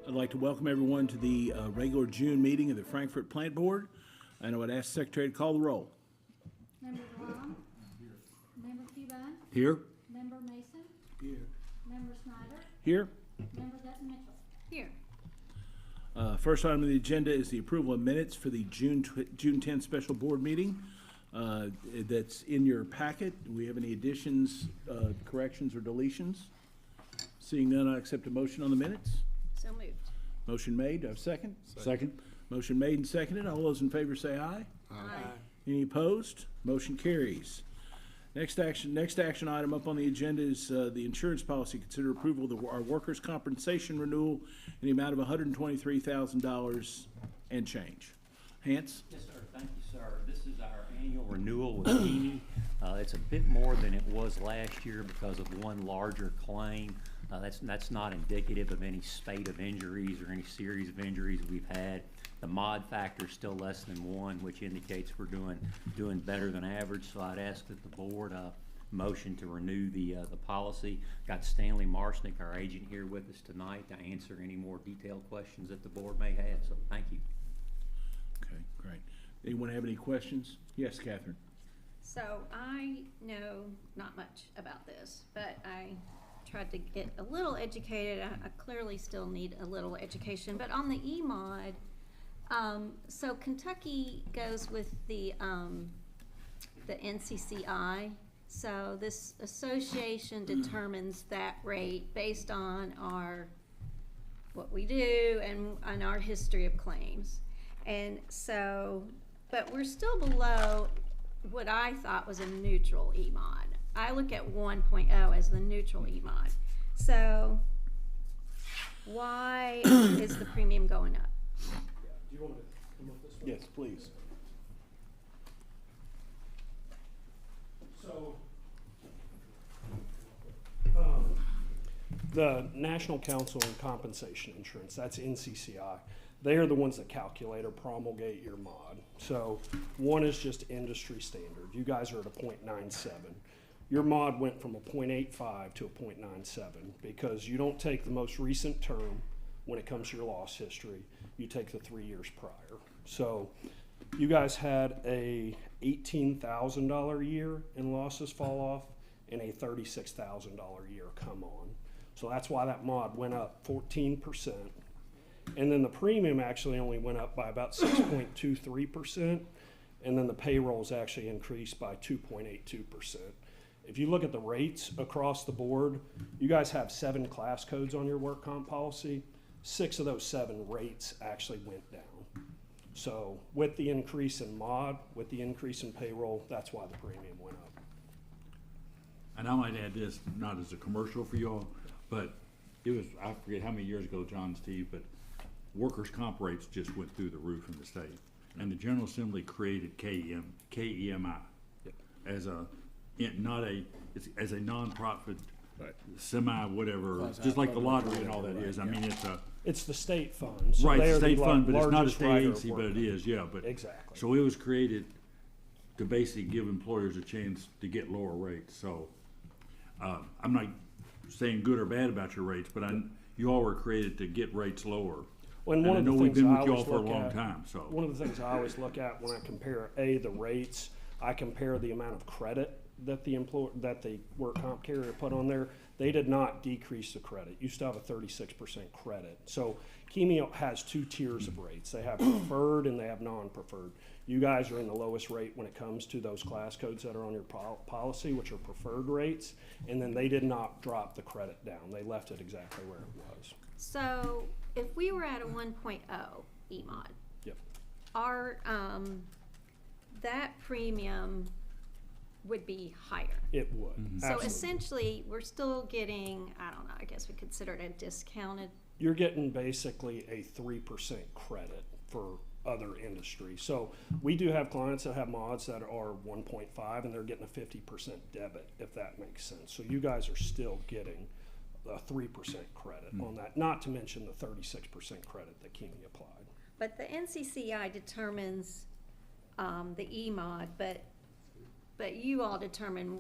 I'd like to welcome everyone to the regular June meeting of the Frankfurt Plant Board, and I would ask the Secretary to call the roll. Member Long? Member Cuban? Here. Member Mason? Here. Member Snyder? Here. Member Dutton Mitchell? Here. First item on the agenda is the approval of minutes for the June 10th special board meeting. That's in your packet. Do we have any additions, corrections, or deletions? Seeing none, I accept a motion on the minutes. So moved. Motion made. Do I have a second? Second. Motion made and seconded. All those in favor say aye. Aye. Any opposed? Motion carries. Next action item up on the agenda is the insurance policy. Consider approval of our workers' compensation renewal in the amount of $123,000 and change. Hans? Yes, sir. Thank you, sir. This is our annual renewal with FPB. It's a bit more than it was last year because of one larger claim. That's not indicative of any spate of injuries or any series of injuries we've had. The mod factor is still less than 1, which indicates we're doing better than average. So I'd ask that the board motion to renew the policy. Got Stanley Marshnick, our agent, here with us tonight to answer any more detailed questions that the board may have. So thank you. Okay, great. Anyone have any questions? Yes, Catherine. So I know not much about this, but I tried to get a little educated. I clearly still need a little education. But on the E-mod, so Kentucky goes with the NCCI. So this association determines that rate based on what we do and our history of claims. And so, but we're still below what I thought was a neutral E-mod. I look at 1.0 as the neutral E-mod. So why is the premium going up? Do you want to come up this way? Yes, please. So, the National Council on Compensation Insurance, that's NCCI. They are the ones that calculate or promulgate your mod. So one is just industry standard. You guys are at a 0.97. Your mod went from a 0.85 to a 0.97 because you don't take the most recent term when it comes to your loss history. You take the 3 years prior. So you guys had a $18,000 year in losses fall off and a $36,000 year come on. So that's why that mod went up 14%. And then the premium actually only went up by about 6.23%. And then the payrolls actually increased by 2.82%. If you look at the rates across the board, you guys have 7 class codes on your work comp policy. 6 of those 7 rates actually went down. So with the increase in mod, with the increase in payroll, that's why the premium went up. And I might add this, not as a commercial for y'all, but it was, I forget how many years ago, John, Steve, but workers' comp rates just went through the roof in the state. And the General Assembly created KEMI as a, as a non-profit, Right. semi-whatever, just like the lottery and all that is. I mean, It's the state fund. So right, they the are state fund, but it's not a largest state writer of agency, but work it is, yeah. But Exactly. so it was created to basically give employers a chance to get lower rates. So I'm not saying good or bad about your rates, but you all were created to get rates lower. Well, and one I of know the we've things been I with y'all always for a look long at- time. So One of the things I always look at when I compare the rates, I compare the amount of credit that the work comp carrier put on there. They did not decrease the credit. You still have a 36% credit. So Chemio has 2 tiers of rates. They have preferred and they have non-preferred. You guys are in the lowest rate when it comes to those class codes that are on your policy, which are preferred rates. And then they did not drop the credit down. They left it exactly where it was. So if we were at a 1.0 E-mod, Yep. our that premium would be higher. It would. Mm-hmm. So Absolutely. essentially, we're still getting, I don't know, I guess we consider it a discounted. You're getting basically a 3% credit for other industries. So we do have clients that have mods that are 1.5 and they're getting a 50% debit, if that makes sense. So you guys are still getting a 3% credit on that, not to mention the 36% credit that Kimi applied. But the NCCI determines the E-mod, but you all determine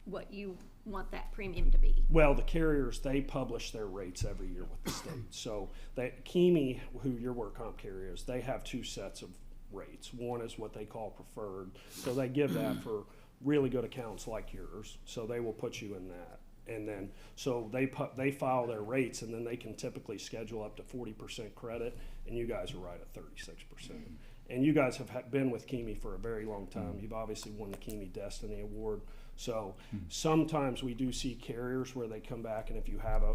what you want that premium to be? Well, the carriers, they publish their rates every year with the state. So KEME, who your work comp carrier is, they have two sets of rates. One is what they call preferred. So they give that for really good accounts like yours. So they will put you in that. And then, so they file their rates, and then they can typically schedule up to 40% credit, and you guys are right at 36%. And you guys have been with KEME for a very long time. You've obviously won the KEME Destiny Award. So sometimes we do see carriers where they come back, and if you have a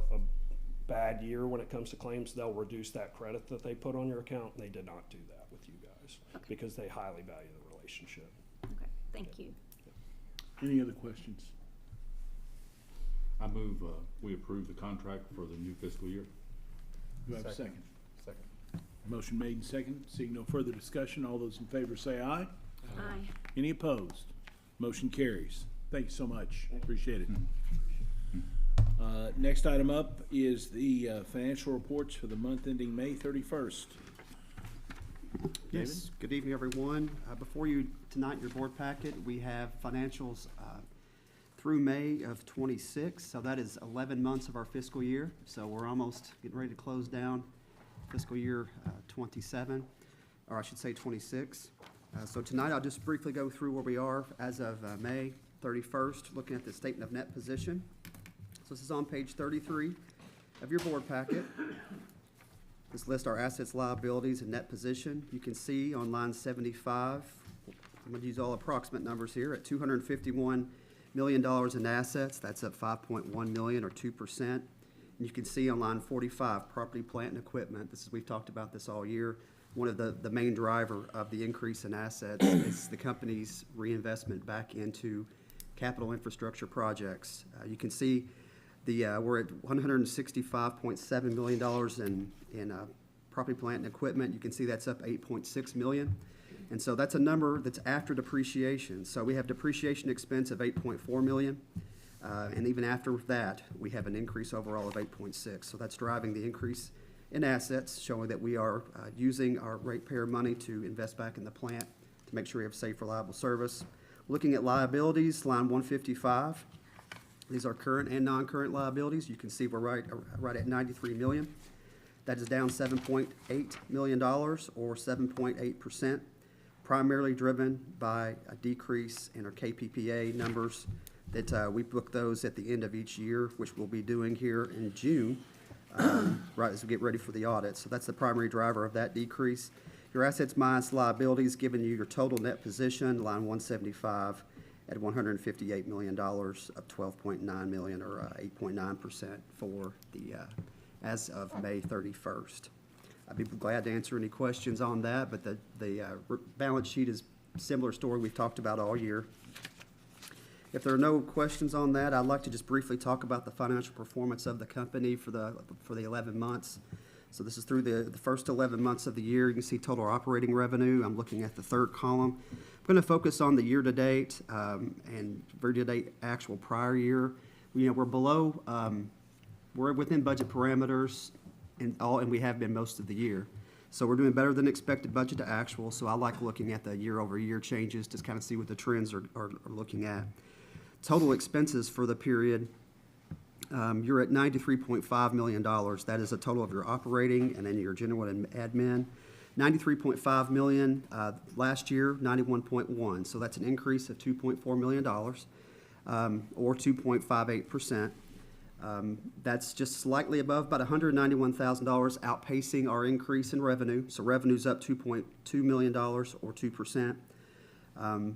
bad year when it comes to claims, they'll reduce that credit that they put on your account, and they did not do that with you guys because they highly value the relationship. Okay, thank you. Any other questions? I move, we approve the contract for the new fiscal year. Do I have a second? Second. Motion made and second. Seeing no further discussion, all those in favor say aye. Aye. Any opposed? Motion carries. Thank you so much. Appreciate it. Next item up is the financial reports for the month ending May 31st. Yes, good evening, everyone. Before you tonight, in your board packet, we have financials through May of 26. So that is 11 months of our fiscal year. So we're almost getting ready to close down fiscal year 27, or I should say 26. So tonight, I'll just briefly go through where we are as of May 31st, looking at the statement of net position. So this is on page 33 of your board packet. This lists our assets, liabilities, and net position. You can see on line 75, I'm going to use all approximate numbers here, at $251 million in assets. That's up 5.1 million or 2%. And you can see on line 45, property, plant, and equipment. We've talked about this all year. One of the main driver of the increase in assets is the company's reinvestment back into capital infrastructure projects. You can see we're at $165.7 million in property, plant, and equipment. You can see that's up 8.6 million. And so that's a number that's after depreciation. So we have depreciation expense of 8.4 million. And even after that, we have an increase overall of 8.6. So that's driving the increase in assets, showing that we are using our ratepayer money to invest back in the plant to make sure we have safe, reliable service. Looking at liabilities, line 155. These are current and non-current liabilities. You can see we're right at 93 million. That is down $7.8 million or 7.8%, primarily driven by a decrease in our KPPA numbers that we book those at the end of each year, which we'll be doing here in June, right as we get ready for the audit. So that's the primary driver of that decrease. Your assets minus liabilities giving you your total net position, line 175 at $158 million, up 12.9 million or 8.9% for the as of May 31st. I'd be glad to answer any questions on that, but the balance sheet is a similar story we've talked about all year. If there are no questions on that, I'd like to just briefly talk about the financial performance of the company for the 11 months. So this is through the first 11 months of the year. You can see total operating revenue. I'm looking at the third column. I'm going to focus on the year-to-date and year-to-date actual prior year. We're below, we're within budget parameters, and we have been most of the year. So we're doing better than expected budget to actual. So I like looking at the year-over-year changes to kind of see what the trends are looking at. Total expenses for the period, you're at $93.5 million. That is a total of your operating and then your general and admin. $93.5 million last year, 91.1. So that's an increase of $2.4 million or 2.58%. That's just slightly above, about $191,000, outpacing our increase in revenue. So revenue's up $2.2 million or 2%.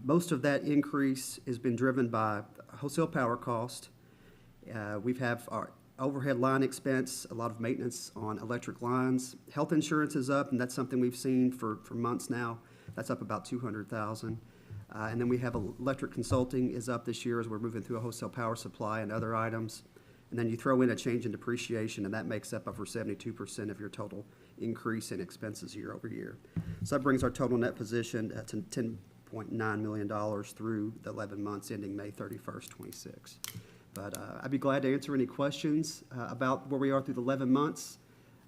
Most of that increase has been driven by wholesale power cost. We have our overhead line expense, a lot of maintenance on electric lines. Health insurance is up, and that's something we've seen for months now. That's up about $200,000. And then we have electric consulting is up this year as we're moving through a wholesale power supply and other items. And then you throw in a change in depreciation, and that makes up over 72% of your total increase in expenses year over year. So that brings our total net position to $10.9 million through the 11 months ending May 31st, 26. But I'd be glad to answer any questions about where we are through the 11 months.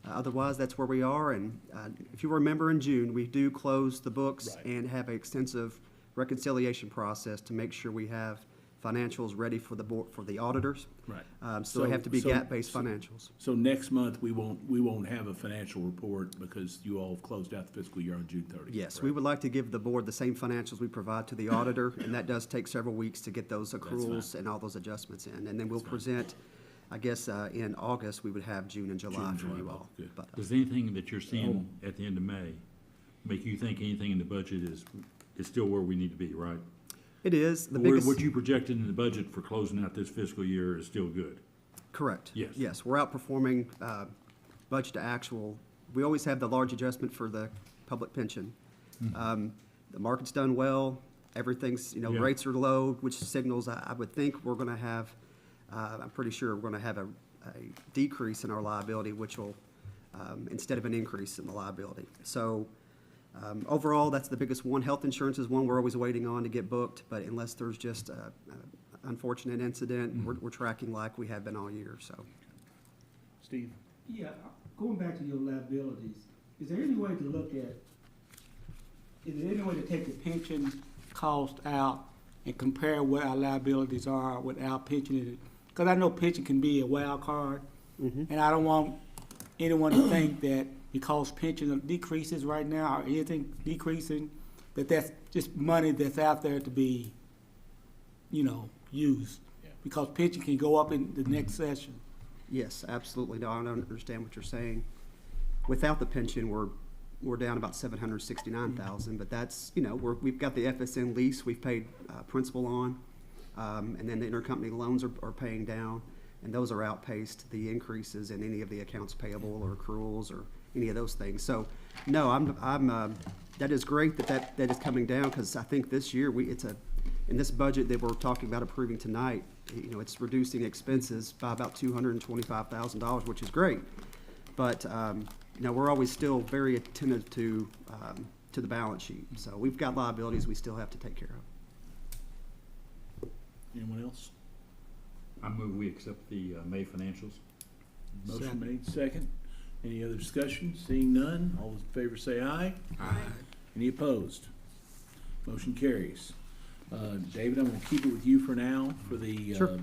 Otherwise, that's where we are. And if you remember in June, we do close the books and have an extensive reconciliation process to make sure we have financials ready for the board, for the auditors. Right. So they have to be So- GAAP-based financials. So next month, we won't have a financial report because you all have closed out the fiscal year on June 30th. Yes, we would like to give the board the same financials we provide to the auditor, and that does take several weeks to get those accruals and all those adjustments in. And then we'll present, I guess, in August, we would have June and July for you all. Good. But, Does anything that you're seeing at the end of May make you think anything in the budget is still where we need to be, right? it is, the What biggest, you projected in the budget for closing out this fiscal year is still good? correct. Yes. Yes, we're outperforming budget to actual. We always have the large adjustment for the public pension. The market's done well, everything's, Yeah. rates are low, which signals, I would think we're gonna have, I'm pretty sure we're gonna have a decrease in our liability, which will, instead of an increase in the liability. So, overall, that's the biggest one. Health insurance is one we're always waiting on to get booked, but unless there's just a unfortunate incident, we're tracking like we have been all year, so. Steve? Yeah, going back to your liabilities, is there any way to look at, is there any way to take the pension cost out and compare what our liabilities are with our pension? Because I know pension can be a wild card, and I don't want anyone to think that because pension decreases right now, or anything decreasing, that's just money that's out there to be, used. Yeah. Because pension can go up in the next session. Yes, absolutely. No, I don't understand what you're saying. Without the pension, we're down about 769,000, but that's, we've got the FSN lease we've paid principal on, and then the intercompany loans are paying down, and those are outpaced the increases in any of the accounts payable or accruals or any of those things. So, no, that is great that is coming down, because I think this year in this budget that we're talking about approving tonight, it's reducing expenses by about $225,000, which is great. But, we're always still very attentive to the balance sheet. So we've got liabilities we still have to take care of. Anyone else? I move we accept the May financials. Motion Second. made, second. Any other discussion? Seeing none, all those in favor say aye. Aye. Any opposed? Motion carries. David, I'm gonna keep it with you for now for the Sure.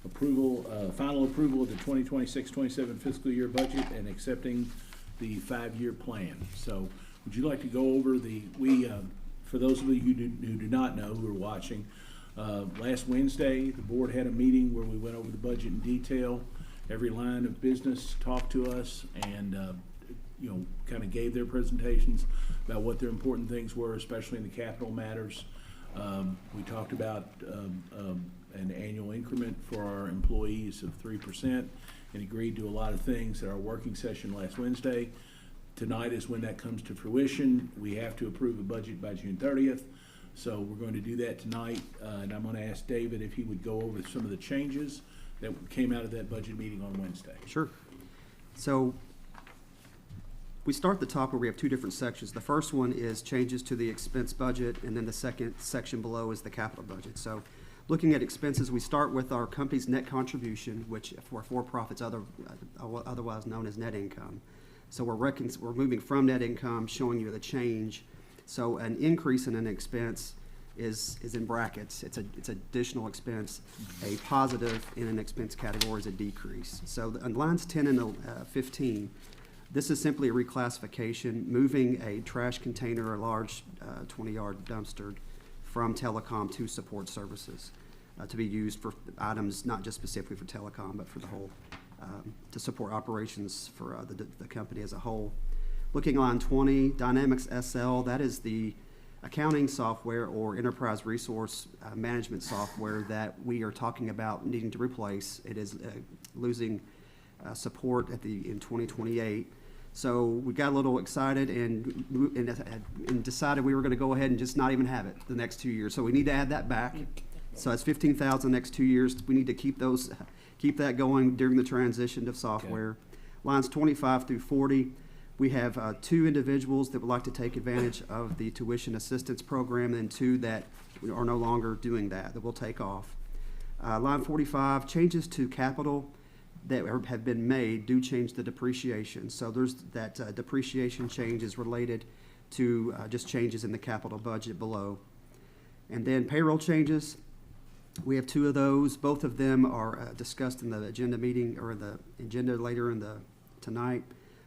final approval of the 2026-27 fiscal year budget and accepting the 5-year plan. So would you like to go over for those of you who do not know, who are watching, last Wednesday, the board had a meeting where we went over the budget in detail. Every line of business talked to us and, kind of gave their presentations about what their important things were, especially in the capital matters. We talked about an annual increment for our employees of 3% and agreed to a lot of things at our working session last Wednesday. Tonight is when that comes to fruition. We have to approve a budget by June 30th. So we're going to do that tonight, and I'm going to ask David if he would go over some of the changes that came out of that budget meeting on Wednesday. Sure. So we start at the top where we have two different sections. The first one is changes to the expense budget, and then the second section below is the capital budget. So looking at expenses, we start with our company's net contribution, which for profits otherwise known as net income. So we're moving from net income, showing you the change. So an increase in an expense is in brackets. It's additional expense. A positive in an expense category is a decrease. So on lines 10 and 15, this is simply a reclassification, moving a trash container, a large 20-yard dumpster, from telecom to support services to be used for items not just specifically for telecom, but for the whole, to support operations for the company as a whole. Looking on 20, Dynamics SL, that is the accounting software or enterprise resource management software that we are talking about needing to replace. It is losing support in 2028. So we got a little excited and decided we were going to go ahead and just not even have it the next 2 years. So we need to add that back. So it's 15,000 next 2 years. We need to keep that going during the transition to software. Okay. Lines 25 through 40, we have 2 individuals that would like to take advantage of the tuition assistance program, and 2 that are no longer doing that we'll take off. Line 45, changes to capital that have been made do change the depreciation. So there's that depreciation change is related to just changes in the capital budget below. And then payroll changes. We have two of those. Both of them are discussed in the agenda meeting, or the agenda later in tonight.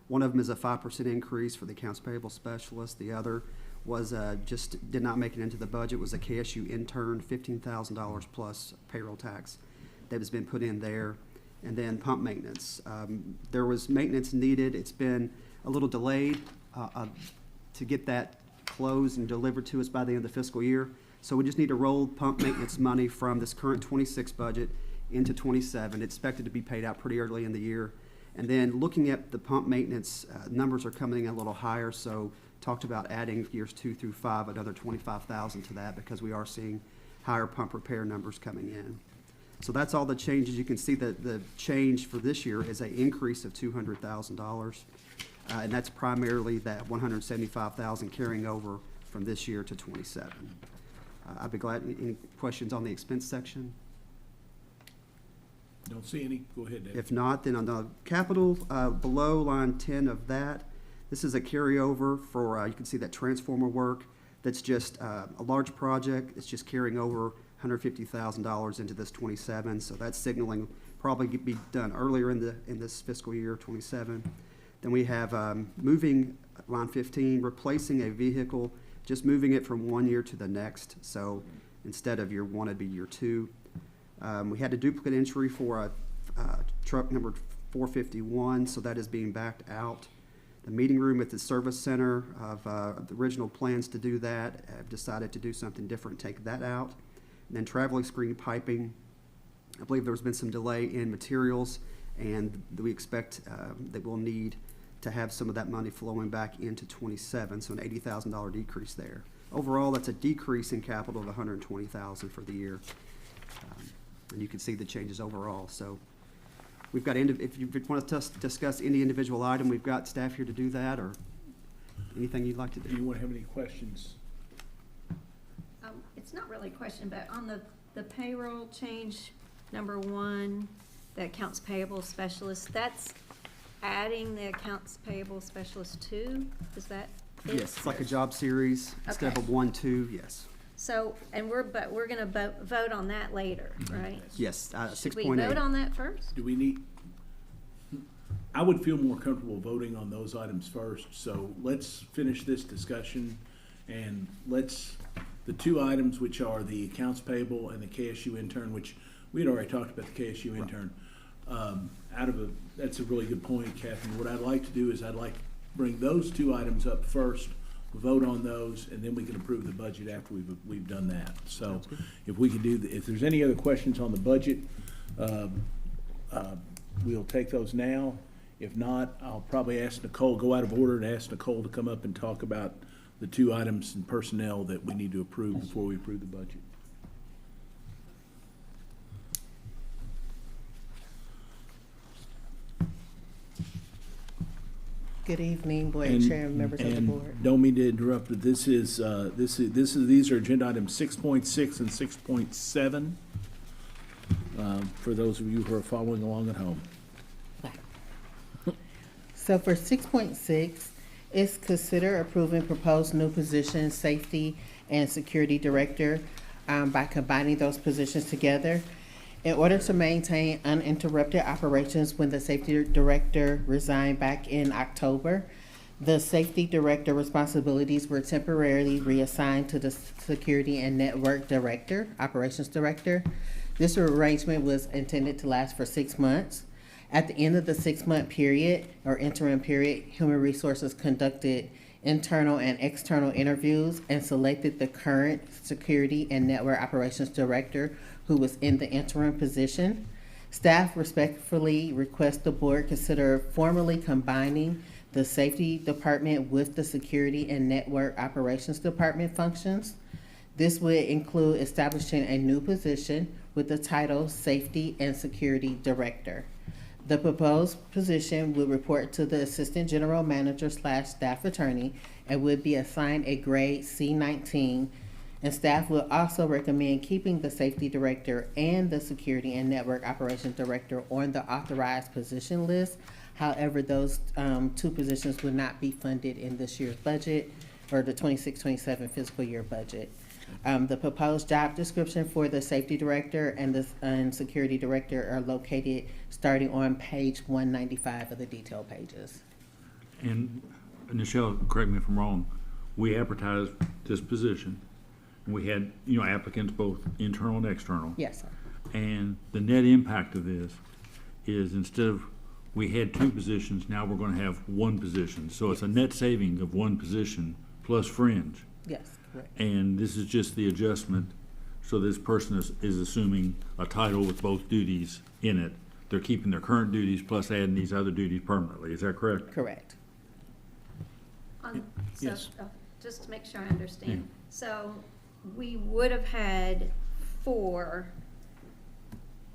One of them is a 5% increase for the accounts payable specialist. The other was just did not make it into the budget, was a KSU intern, $15,000 plus payroll tax that has been put in there. And then pump maintenance. There was maintenance needed. It's been a little delayed to get that closed and delivered to us by the end of the fiscal year. So we just need to roll pump maintenance money from this current 26 budget into 27. It's expected to be paid out pretty early in the year. And then looking at the pump maintenance, numbers are coming in a little higher, so talked about adding years 2 through 5, another 25,000 to that, because we are seeing higher pump repair numbers coming in. So that's all the changes. You can see that the change for this year is an increase of $200,000. And that's primarily that $175,000 carrying over from this year to 27. I'd be glad, any questions on the expense section? Don't see any. Go ahead, Dave. If not, then on the capital, below line 10 of that, this is a carryover for, you can see that transformer work. That's just a large project. It's just carrying over $150,000 into this 27. So that's signaling probably be done earlier in this fiscal year, 27. Then we have moving line 15, replacing a vehicle, just moving it from one year to the next. So instead of year 1, it'd be year 2. We had a duplicate entry for a truck number 451, so that is being backed out. The meeting room at the service center, of the original plans to do that, I've decided to do something different, take that out. And then traveling screen piping, I believe there's been some delay in materials, and we expect that we'll need to have some of that money flowing back into 27, so an $80,000 decrease there. Overall, that's a decrease in capital of $120,000 for the year. And you can see the changes overall. So we've got, if you want to discuss any individual item, we've got staff here to do that, or anything you'd like to do. Anyone have any questions? It's not really a question, but on the payroll change, number 1, the accounts payable specialist, that's adding the accounts payable specialist 2? Is that it? Yes, it's like a job series instead of a 1, 2, yes. So, and we're gonna vote on that later, right? Yes, 6.8. Should we vote on that first? Do we need, I would feel more comfortable voting on those items first, so let's finish this discussion, and the two items, which are the accounts payable and the KSU intern, which we had already talked about the KSU intern, that's a really good point, Catherine. What I'd like to do is I'd like to bring those two items up first, vote on those, and then we can approve the budget after we've done that. So if we could if there's any other questions on the budget, we'll take those now. If not, I'll probably ask Nicole, go out of order and ask Nicole to come up and talk about the two items in personnel that we need to approve before we approve the budget. Good evening, Board Chair and members of the board. Don't mean to interrupt, but these are agenda items 6.6 and 6.7, for those of you who are following along at home. So for 6.6, it's consider approving proposed new position, safety and security director, by combining those positions together. In order to maintain uninterrupted operations when the safety director resigned back in October, the safety director responsibilities were temporarily reassigned to the security and network director, operations director. This arrangement was intended to last for 6 months. At the end of the 6-month period or interim period, Human Resources conducted internal and external interviews and selected the current security and network operations director, who was in the interim position. Staff respectfully request the board consider formally combining the safety department with the security and network operations department functions. This would include establishing a new position with the title Safety and Security Director. The proposed position would report to the Assistant General Manager / Staff Attorney and would be assigned a grade C19. And staff will also recommend keeping the Safety Director and the Security and Network Operations Director on the authorized position list. However, those two positions would not be funded in this year's budget or the 26-27 fiscal year budget. The proposed job description for the safety director and security director are located starting on page 195 of the detail pages. And Nichelle, correct me if I'm wrong, we advertised this position, and we had, applicants both internal and external. Yes, sir. And the net impact of this is instead of, we had 2 positions, now we're gonna have 1 position. So it's a net saving of 1 position plus fringe. Yes, correct. And this is just the adjustment, so this person is assuming a title with both duties in it. They're keeping their current duties plus adding these other duties permanently, is that correct? Correct. So, Yes. just to make sure I understand, so we would have had 4,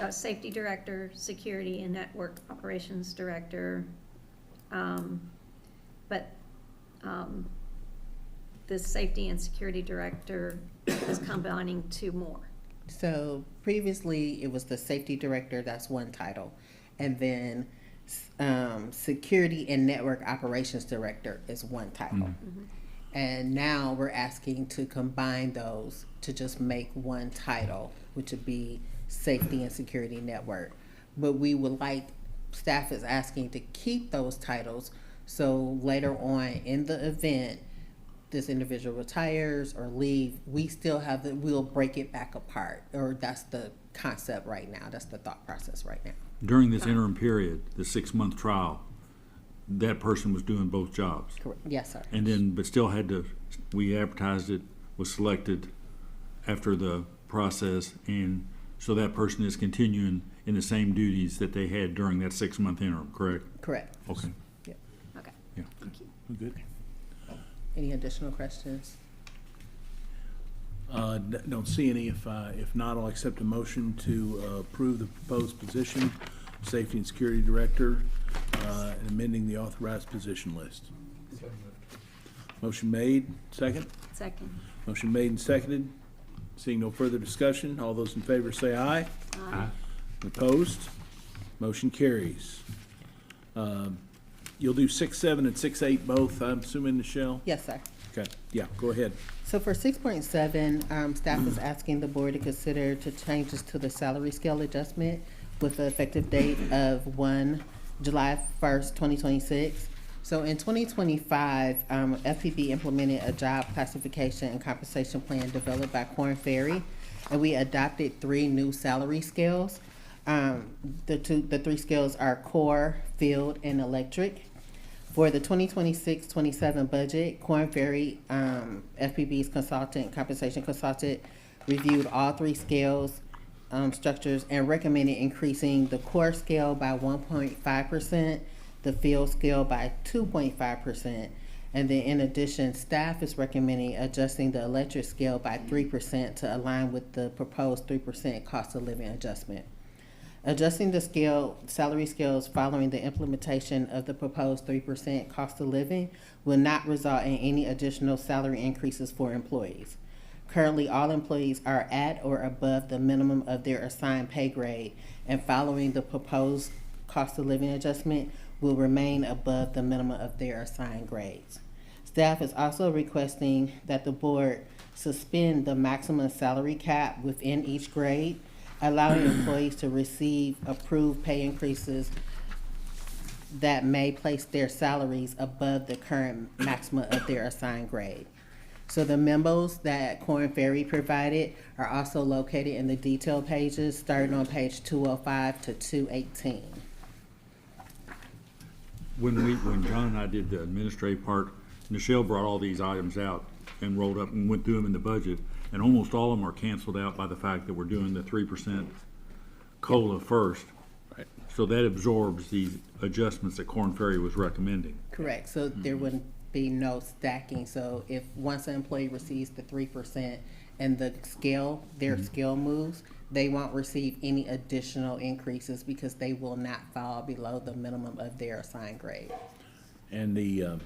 safety director, security and network operations director, but, the safety and security director is combining 2 more. So previously, it was the safety director, that's 1 title. And then security and network operations director is 1 title. And now we're asking to combine those to just make 1 title, which would be safety and security network. But we would like, staff is asking to keep those titles, so later on in the event, this individual retires or leave, we still have we'll break it back apart, or that's the concept right now, that's the thought process right now. During this interim period, the 6-month trial, that person was doing both jobs. Correct, yes, sir. And then, but still had to, we advertised it, was selected after the process, and so that person is continuing in the same duties that they had during that 6-month interim, correct? Correct. Okay. Okay, Yeah. thank you. Good. Any additional questions? Don't see any. If not, I'll accept a motion to approve the proposed position, Safety and Security Director, and amending the authorized position list. Motion made, second? Second. Motion made and seconded. Seeing no further discussion, all those in favor say aye. Aye. Opposed? Motion carries. You'll do 6-7 and 6-8 both, I'm assuming, Nichelle? Yes, sir. Okay, yeah, go ahead. So for 6.7, staff is asking the board to consider to changes to the salary scale adjustment with the effective date of July 1st, 2026. So in 2025, FPB implemented a job classification and compensation plan developed by Korn Ferry, and we adopted 3 new salary scales. The 3 scales are core, field, and electric. For the 2026-27 budget, Korn Ferry, FPB's compensation consultant, reviewed all 3 scales, structures, and recommended increasing the core scale by 1.5%, the field scale by 2.5%, and then in addition, staff is recommending adjusting the electric scale by 3% to align with the proposed 3% cost of living adjustment. Adjusting the salary scales following the implementation of the proposed 3% cost of living will not result in any additional salary increases for employees. Currently, all employees are at or above the minimum of their assigned pay grade, and following the proposed cost of living adjustment will remain above the minimum of their assigned grades. Staff is also requesting that the board suspend the maximum salary cap within each grade, allowing employees to receive approved pay increases that may place their salaries above the current maximum of their assigned grade. So the memos that Korn Ferry provided are also located in the detail pages, starting on page 205 to 218. When John and I did the administrative part, Nichelle brought all these items out and rolled up and went through them in the budget, and almost all of them are canceled out by the fact that we're doing the 3% COLA first. Right. So that absorbs these adjustments that Korn Ferry was recommending. Correct, so there wouldn't be no stacking, so if once an employee receives the 3% and the scale, their scale moves, they won't receive any additional increases because they will not fall below the minimum of their assigned grade. And the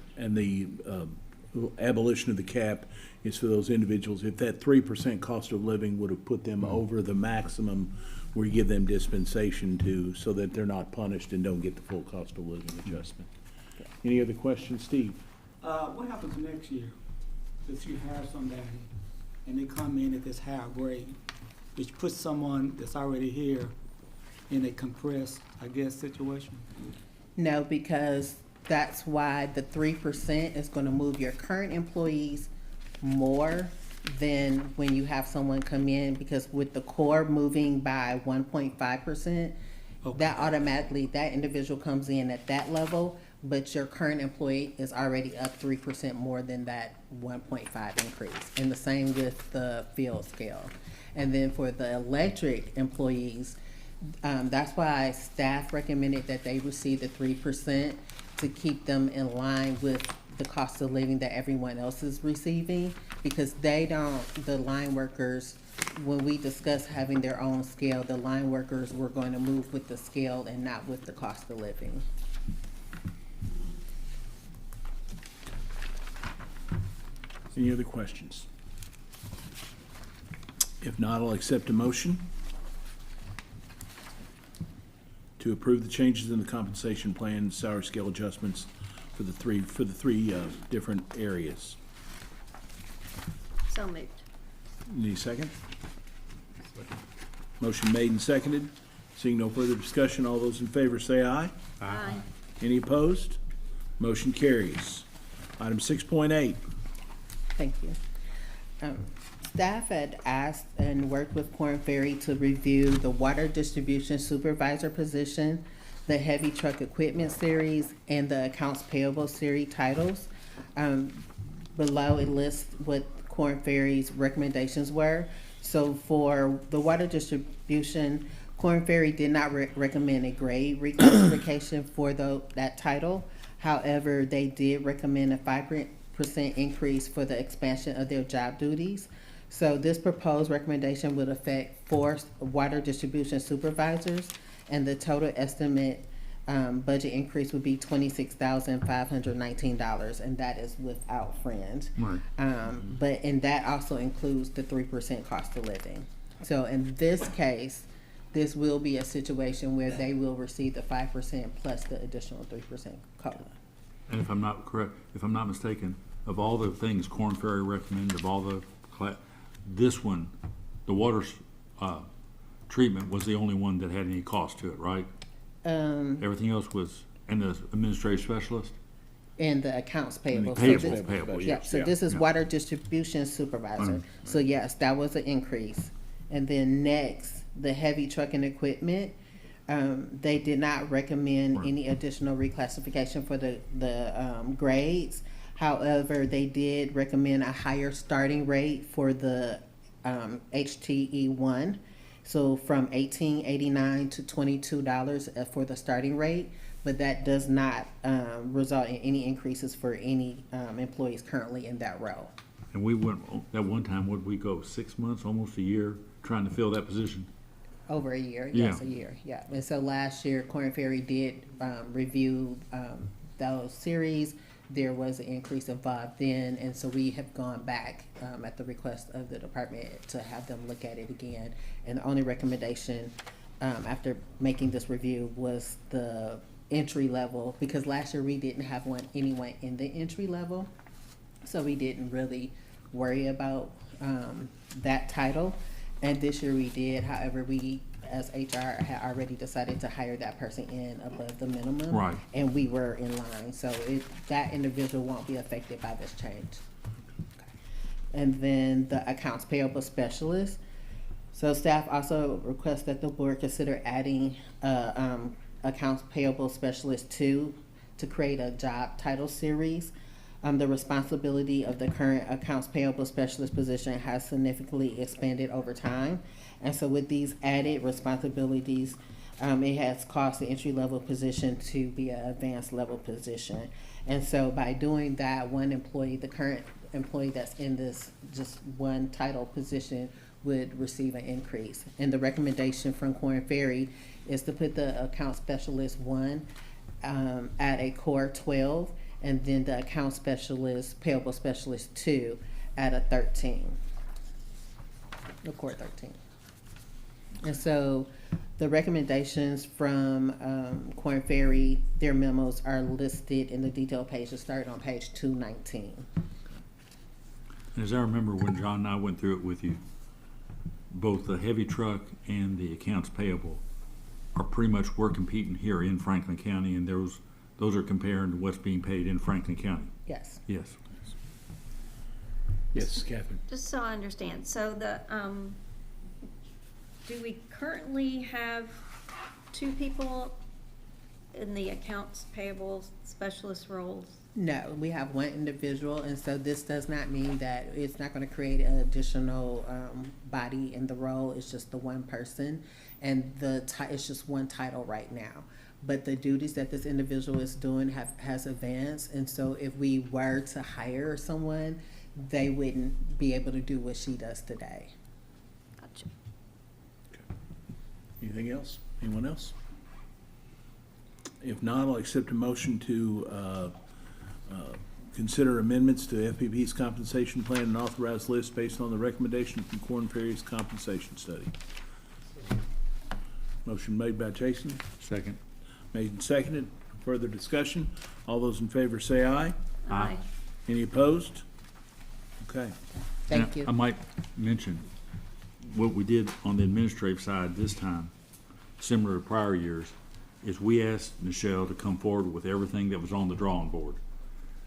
abolition of the cap is for those individuals, if that 3% cost of living would have put them over the maximum, we give them dispensation to, so that they're not punished and don't get the full cost of living adjustment. Any other questions, Steve? What happens next year, since you have some down here? and they come in at this higher grade, which puts someone that's already here in a compressed, I guess, situation? No, because that's why the 3% is gonna move your current employees more than when you have someone come in, because with the core moving by 1.5%, that automatically, that individual comes in at that level, but your current employee is already up 3% more than that 1.5 increase. And the same with the field scale. And then for the electric employees, that's why staff recommended that they receive the 3% to keep them in line with the cost of living that everyone else is receiving, because they don't, the line workers, when we discussed having their own scale, the line workers were going to move with the scale and not with the cost of living. Any other questions? If not, I'll accept a motion to approve the changes in the compensation plan, salary scale adjustments for the three different areas. So moved. Need a second? Motion made and seconded. Seeing no further discussion, all those in favor say aye. Aye. Any opposed? Motion carries. Item 6.8. Thank you. Staff had asked and worked with Korn Ferry to review the water distribution supervisor position, the heavy truck equipment series, and the accounts payable series titles. Below it lists what Korn Ferry's recommendations were. So for the water distribution, Korn Ferry did not recommend a grade reclassification for that title. However, they did recommend a 5% increase for the expansion of their job duties. So this proposed recommendation would affect 4 water distribution supervisors, and the total estimate budget increase would be $26,519, and that is without fringe. Right. And that also includes the 3% cost of living. So in this case, this will be a situation where they will receive the 5% plus the additional 3% COLA. And if I'm not mistaken, of all the things Korn Ferry recommended, of all the this one, the water treatment was the only one that had any cost to it, right? Everything else was, and the administrative specialist? And the accounts payable. Payable, Yeah, yes. so this is water distribution supervisor. So yes, that was an increase. And then next, the heavy truck and equipment, they did not recommend any additional reclassification for the grades. However, they did recommend a higher starting rate for the HTE1. So from $18.89 to $22 for the starting rate, but that does not result in any increases for any employees currently in that role. And we went, at one time, would we go 6 months, almost a year, trying to fill that position? Over a year, Yeah. yes, a year, yeah. And so last year, Korn Ferry did review those series. There was an increase involved then, and so we have gone back at the request of the department to have them look at it again. And the only recommendation after making this review was the entry level, because last year we didn't have anyone in the entry level, so we didn't really worry about that title. And this year we did. However, we, as HR, had already decided to hire that person in above the minimum. Right. And we were in line, so that individual won't be affected by this change. And then the accounts payable specialist. So staff also requests that the board consider adding accounts payable specialist 2 to create a job title series. The responsibility of the current accounts payable specialist position has significantly expanded over time. And so with these added responsibilities, it has caused the entry-level position to be an advanced level position. And so by doing that, one employee, the current employee that's in this just one title position, would receive an increase. And the recommendation from Korn Ferry is to put the account specialist 1 at a core 12, and then the account specialist, payable specialist 2 at a 13, a core 13. And so the recommendations from Korn Ferry, their memos are listed in the detailed pages, starting on page 219. As I remember when John and I went through it with you, both the heavy truck and the accounts payable are pretty much, we're competing here in Franklin County, and those are comparing to what's being paid in Franklin County. Yes. Yes. Yes, Catherine. Just so I understand, so do we currently have 2 people in the accounts payable specialist roles? No, we have one individual, and so this does not mean that it's not gonna create an additional, body in the role. It's just the one person, and it's just one title right now. But the duties that this individual is doing has advanced, and so if we were to hire someone, they wouldn't be able to do what she does today. Gotcha. Anything else? Anyone else? If not, I'll accept a motion to consider amendments to FPB's compensation plan and authorize list based on the recommendation from Korn Ferry's compensation study. Motion made by Jason, Second. made and seconded. Further discussion? All those in favor say aye. Aye. Any opposed? Okay. Thank And you. I might mention, what we did on the administrative side this time, similar to prior years, is we asked Michelle to come forward with everything that was on the drawing board,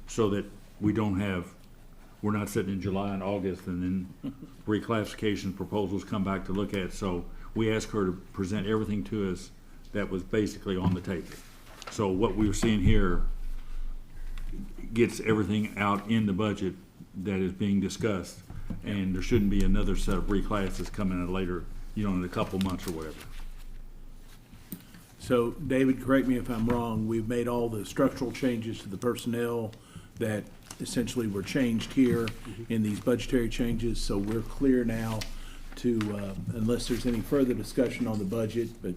so that we're not sitting in July and August and then reclassification proposals come back to look at. So we asked her to present everything to us that was basically on the table. So what we were seeing here gets everything out in the budget that is being discussed, and there shouldn't be another set of reclasses coming in later, in a couple months or whatever. So, David, correct me if I'm wrong, we've made all the structural changes to the personnel that essentially were changed here in these budgetary changes, so we're clear now to, unless there's any further discussion on the budget, but,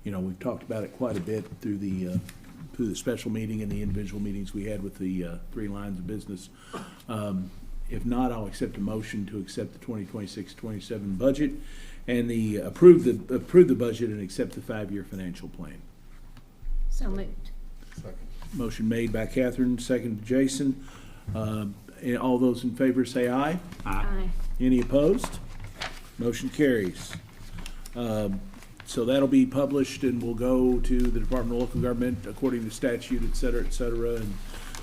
we've talked about it quite a bit through the special meeting and the individual meetings we had with the 3 lines of business. If not, I'll accept a motion to accept the 2026-27 budget and approve the budget and accept the 5-year financial plan. So moved. Motion made by Catherine, second to Jason. And all those in favor say aye. Aye. Any opposed? Motion carries. So that'll be published and will go to the Department of Local Government according to statute, et cetera, and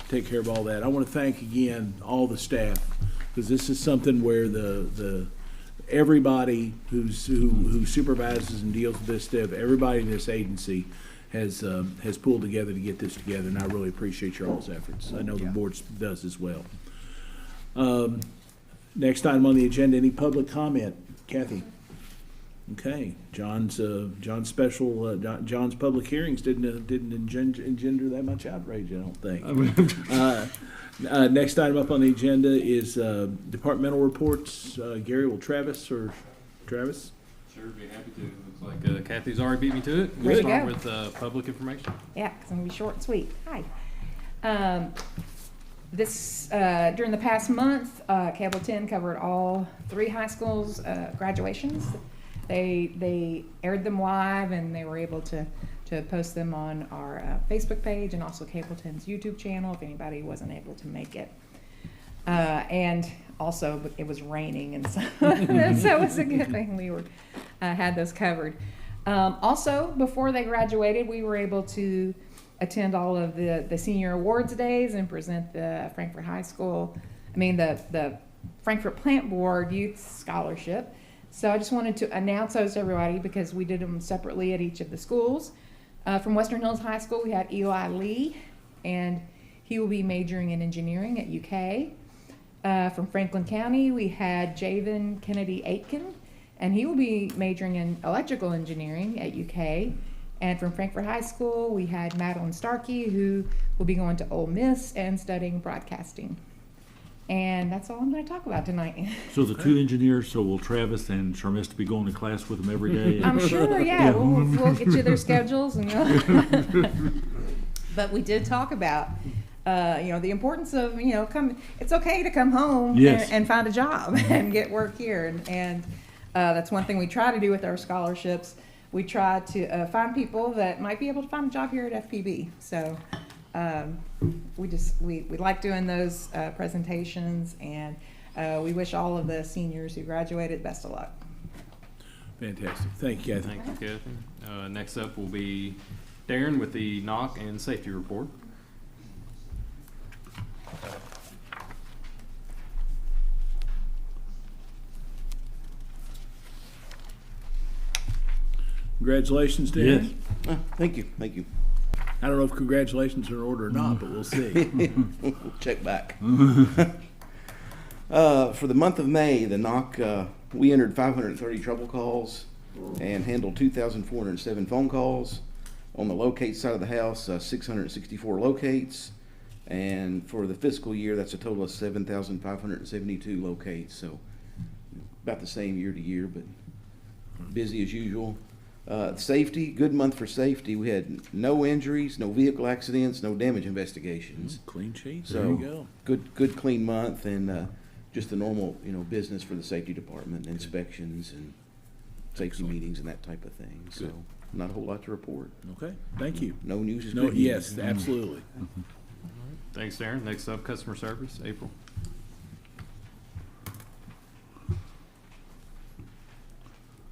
take care of all that. I want to thank again all the staff, because this is something where everybody who supervises and deals with this stuff, everybody in this agency has pulled together to get this together, and I really appreciate your all's efforts. I know the board does as well. Next item on the agenda, any public comment? Kathy? Okay, John's public hearings didn't engender that much outrage, I don't think. Next item up on the agenda is departmental reports. Gary, will Travis? Sure, be happy to. Looks like Kathy's already beat me to it. We'll There you start go. with public information. Yeah, because I'm gonna be short and sweet. Hi. During the past month, Cable 10 covered all 3 high schools' graduations. They aired them live, and they were able to post them on our Facebook page and also Cable 10's YouTube channel if anybody wasn't able to make it. And also, it was raining, and so, so it was a good thing we had those covered. Also, before they graduated, we were able to attend all of the senior awards days and present the Frankfort Plant Board Youth Scholarship. So I just wanted to announce those to everybody because we did them separately at each of the schools. From Western Hills High School, we had Eli Lee, and he will be majoring in engineering at UK. From Franklin County, we had Javen Kennedy Aitken, and he will be majoring in electrical engineering at UK. And from Frankfort High School, we had Madeline Starkey, who will be going to Ole Miss and studying broadcasting. And that's all I'm going to talk about tonight. So the 2 engineers, so will Travis and Sharmista be going to class with them every day? I'm sure, yeah. We'll get you their schedules. But we did talk about, the importance of, it's okay to come home Yes. and find a job and get work here. And that's one thing we try to do with our scholarships. We try to find people that might be able to find a job here at FPB. So we like doing those presentations, and We wish all of the seniors who graduated best of luck. Fantastic. Thank you, Kathy. Thank you, Kathy. Next up will be Darren with the knock and safety report. Congratulations, Darren. Thank you, thank you. I don't know if congratulations are in order or not, but we'll see. Check back. For the month of May, the knock, we entered 530 trouble calls and handled 2,407 phone calls. On the locate side of the house, 664 locates. And for the fiscal year, that's a total of 7,572 locates. So about the same year to year, but busy as usual. Safety, good month for safety. We had no injuries, no vehicle accidents, no damage investigations. Clean sheet. So There you go. good clean month, and just the normal, business for the safety department, inspections and safety Excellent. meetings and that type of thing. So Good. not a whole lot to report. Okay, thank you. No news is No, good news. yes, absolutely. Thanks, Darren. Next up, customer service, April.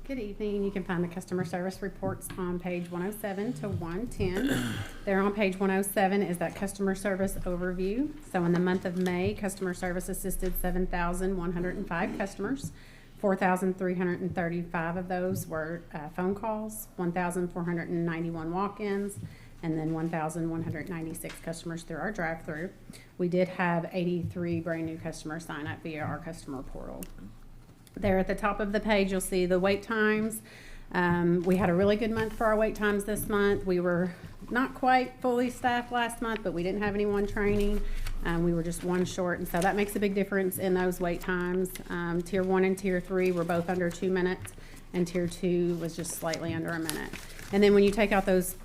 Good evening. You can find the customer service reports on page 107 to 110. There on page 107 is that customer service overview. So in the month of May, customer service assisted 7,105 customers. 4,335 of those were phone calls, 1,491 walk-ins, and then 1,196 customers through our drive-through. We did have 83 brand-new customers sign up via our customer portal. There at the top of the page, you'll see the wait times. We had a really good month for our wait times this month. We were not quite fully staffed last month, but we didn't have anyone training. We were just one short, and so that makes a big difference in those wait times. Tier 1 and Tier 3 were both under 2 minutes, and Tier 2 was just slightly under a minute. And then when you take out those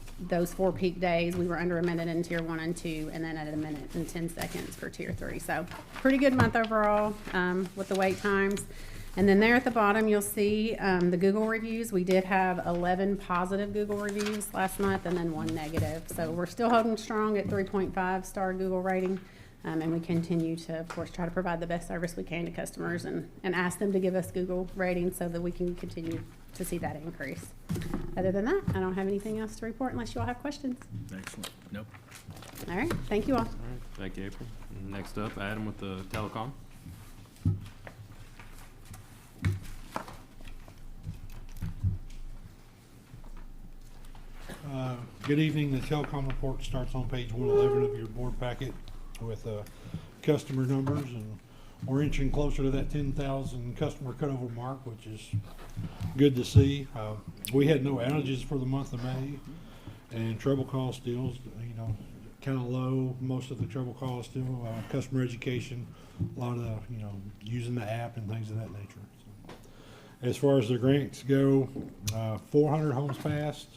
4 peak days, we were under a minute in Tier 1 and 2, and then at a minute and 10 seconds for Tier 3. So pretty good month overall with the wait times. And then there at the bottom, you'll see the Google reviews. We did have 11 positive Google reviews last month and then 1 negative. So we're still holding strong at 3.5 star Google rating. And we continue to, of course, try to provide the best service we can to customers and ask them to give us Google ratings so that we can continue to see that increase. Other than that, I don't have anything else to report unless you all have questions. Excellent. Nope. All right, thank you all. All right, thank you, April. Next up, Adam with the telecom. Good evening. The telecom report starts on page 111 of your board packet with customer numbers, and we're inching closer to that 10,000 customer cutover mark, which is good to see. We had no outages for the month of May, and trouble calls still, kind of low. Most of the trouble calls still customer education, a lot of using the app and things of that nature. So, as far as the grants go, 400 homes passed.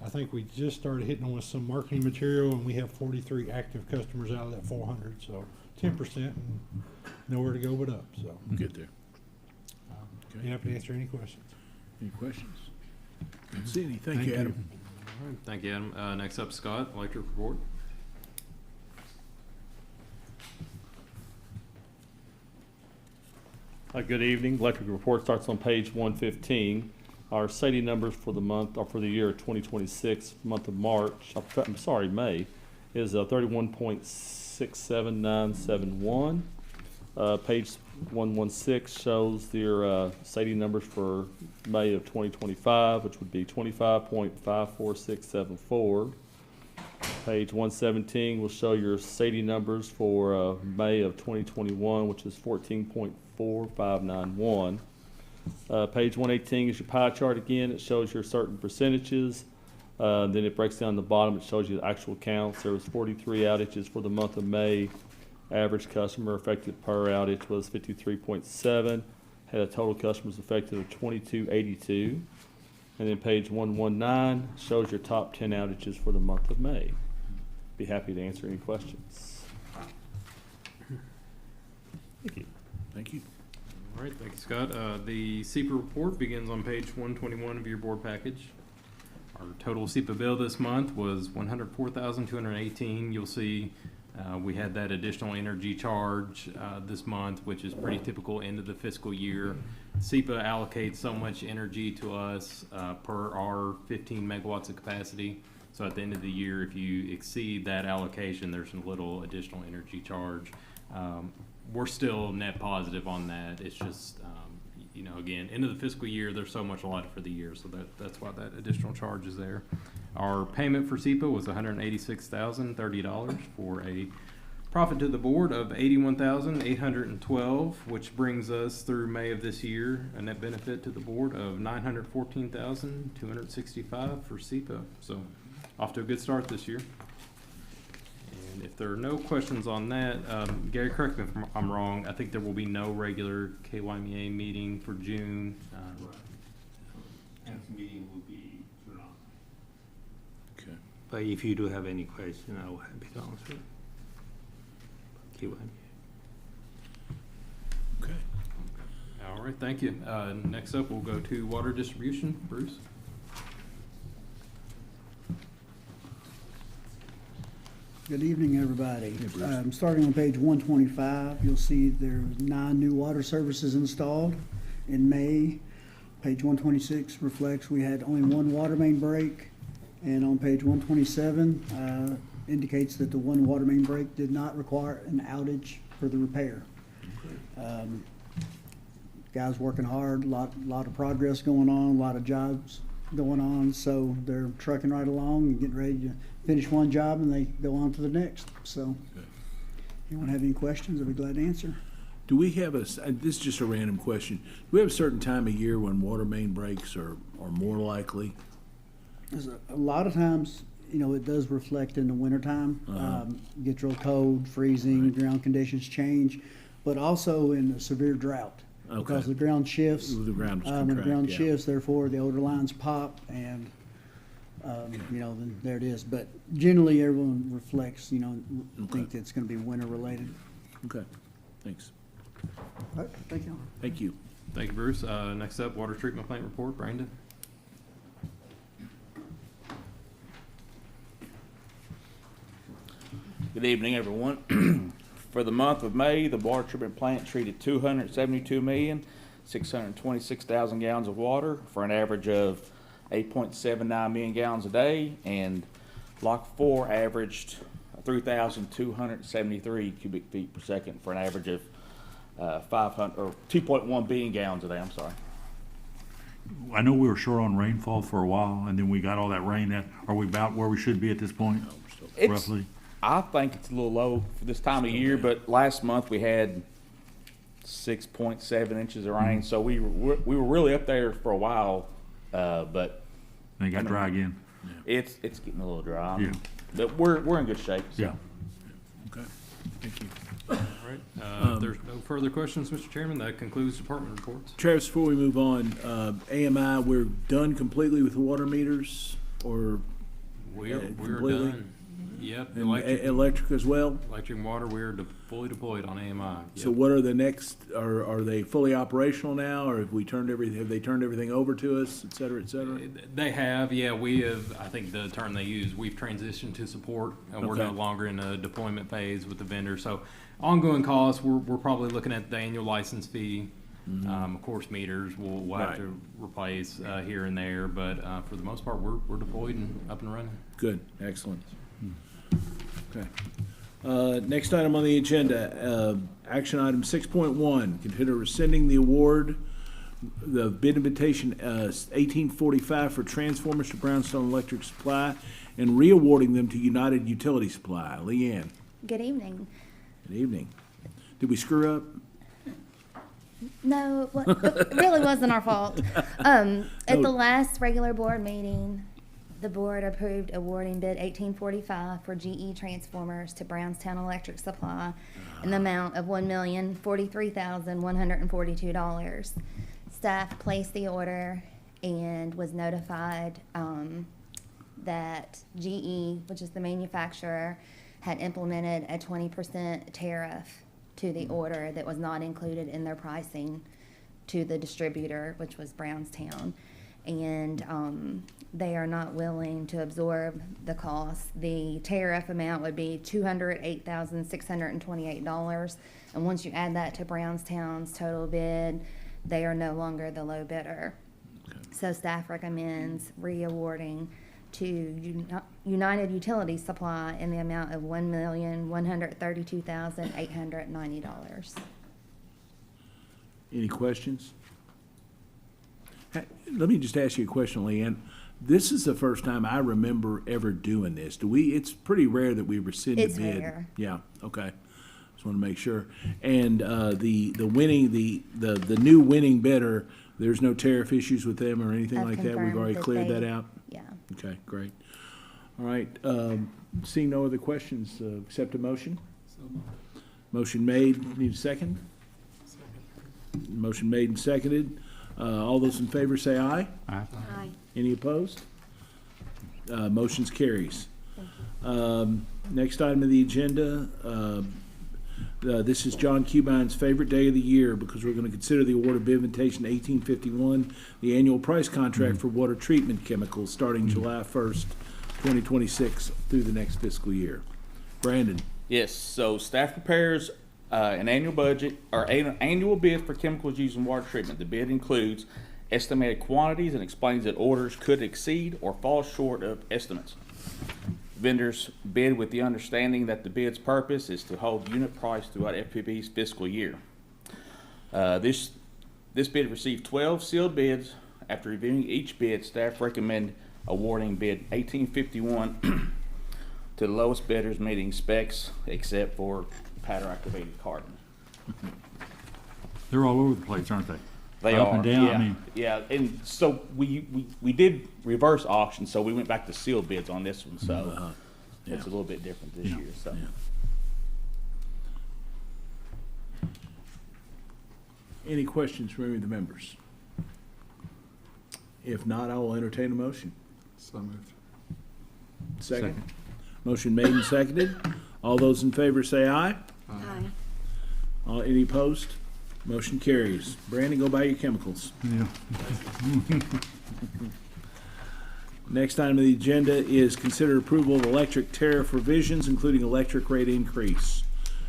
I think we just started hitting them with some marketing material, and we have 43 active customers out of that 400, so 10%, and nowhere to go but up. So Good there. be happy to answer any questions. Any questions? Don't see any. Thank you, Adam. All right, thank you, Adam. Next up, Scott, electric report. Good evening. Electric report starts on page 115. Our SAIDI numbers for the month, or for the year 2026, month of March, May, is 31.67971. Page 116 shows your SAIDI numbers for May of 2025, which would be 25.54674. Page 117 will show your SAIDI numbers for May of 2021, which is 14.4591. Page 118 is your pie chart again. It shows your certain percentages. Then it breaks down the bottom. It shows you the actual counts. There was 43 outages for the month of May. Average customer affected per outage was 53.7. Had a total customers affected of 2282. And then page 119 shows your top 10 outages for the month of May. Be happy to answer any questions. Thank you. Thank you. All right, thank you, Scott. The SEPA report begins on page 121 of your board package. Our total SEPA bill this month was $104,218. You'll see We had that additional energy charge this month, which is pretty typical end of the fiscal year. SEPA allocates so much energy to us per our 15 megawatts of capacity. So at the end of the year, if you exceed that allocation, there's a little additional energy charge. We're still net positive on that. It's just, you know, again, end of the fiscal year, there's so much allotted for the year, so that's why that additional charge is there. Our payment for SEPA was $186,030 for a profit to the board of $81,812, which brings us through May of this year a net benefit to the board of $914,265 for SEPA. So off to a good start this year. And if there are no questions on that, Gary, correct me if I'm wrong, I think there will be no regular KYMEA meeting for June. Council meeting will be soon on. Okay. But if you do have any question, I will happy to answer. KYMEA. Okay. All right, thank you. Next up, we'll go to water distribution. Bruce? Good evening, everybody. Starting on page 125, you'll see there are 9 new water services installed in May. Page 126 reflects we had only 1 water main break. And on page 127 indicates that the 1 water main break did not require an outage for the repair. Guys working hard, lot of progress going on, a lot of jobs going on, so they're trucking right along and getting ready to finish one job and they go on to the next. So, anyone have any questions, I'll be glad to answer. Do we have this is just a random question, do we have a certain time of year when water main breaks are more likely? There's a lot of times, you know, it does reflect in the wintertime. Gets real cold, freezing, ground conditions change, but also in a severe drought. Okay. Because the ground shifts. The ground when the ground yeah. shifts, therefore the older lines pop and, you know, then there it is. But generally everyone reflects, you know, think that it's gonna be winter related. Okay, thanks. All right, thank you. Thank you. Thank you, Bruce. Next up, water treatment plant report. Brandon? Good evening, everyone. For the month of May, the water treatment plant treated 272,626,000 gallons of water for an average of 8.79 million gallons a day, and Block 4 averaged 3,273 cubic feet per second for an average of 2.1 billion gallons a day. I'm sorry. I know we were short on rainfall for a while, and then we got all that rain. Are we about where we should be at this point, roughly? I think it's a little low for this time of year, but last month we had 6.7 inches of rain, so we were really up there for a while, but They got dry again. it's getting a little dry. Yeah. But we're in good shape. So. Yeah. Okay, thank you. All right. If there's no further questions, Mr. Chairman, that concludes department reports. Travis, before we move on, AMI, we're done completely with the water meters, or We're completely? done. Yep. And electric as well? Electric and water, we're fully deployed on AMI. So Yep. what are the next, are they fully operational now, or have they turned everything over to us, et cetera, et cetera? They have, yeah, we have, I think the term they use, we've transitioned to support, and we're no Okay. longer in a deployment phase with the vendor. So ongoing costs, we're probably looking at the annual license fee. Of course, meters we'll have to replace here and there, but for the most part, we're deployed and up and running. Good, excellent. Okay. Next item on the agenda, action item 6.1, consider rescinding the award, the bid invitation 1845 for transformers to Brownstone Electric Supply and re-awarding them to United Utility Supply. Leanne. Good evening. Good evening. Did we screw up? No, it really wasn't our fault. At the last regular board meeting, the board approved awarding bid 1845 for GE transformers to Brownstown Electric Supply in the amount of $1,043,142. Staff placed the order and was notified that GE, which is the manufacturer, had implemented a 20% tariff to the order that was not included in their pricing to the distributor, which was Brownstown. and they are not willing to absorb the cost. The tariff amount would be $208,628, and once you add that to Brownstown's total bid, they are no longer the low bidder. So staff recommends re-awarding to United Utility Supply in the amount of $1,132,890. Any questions? Let me just ask you a question, Leanne. This is the first time I remember ever doing this. It's pretty rare that we rescind a bid. It's rare. Yeah, okay. Just want to make sure. And the new winning bidder, there's no tariff issues with them or anything I've like that? We've confirmed already that cleared they- that out? Yeah. Okay, great. All right, seeing no other questions, accept a motion? Motion made, need a second? Motion made and seconded. All those in favor say aye. Aye. Aye. Any opposed? Motion's carries. Next item of the agenda, this is John Cubine's favorite day of the year because we're going to consider the award of bid invitation 1851, the annual price contract for water treatment chemicals starting July 1st, 2026 through the next fiscal year. Brandon. Yes, so staff prepares an annual budget or an annual bid for chemicals used in water treatment. The bid includes estimated quantities and explains that orders could exceed or fall short of estimates. Vendors bid with the understanding that the bid's purpose is to hold unit price throughout FPB's fiscal year. This bid received 12 sealed bids. After reviewing each bid, staff recommend awarding bid 1851 to the lowest bidders meeting specs except for powder activated carbon. They're all over the place, aren't they? They Up are, and down, yeah, I mean. yeah. And so we did reverse auction, so we went back to sealed bids on this one. So Yeah. it's a little bit different this year. So Any questions from any of the members? If not, I will entertain a motion. So moved. Second. Motion made and seconded. All those in favor say aye. Aye. Any opposed? Motion carries. Brandon, go buy your chemicals. Yeah. Next item of the agenda is consider approval of electric tariff revisions, including electric rate increase.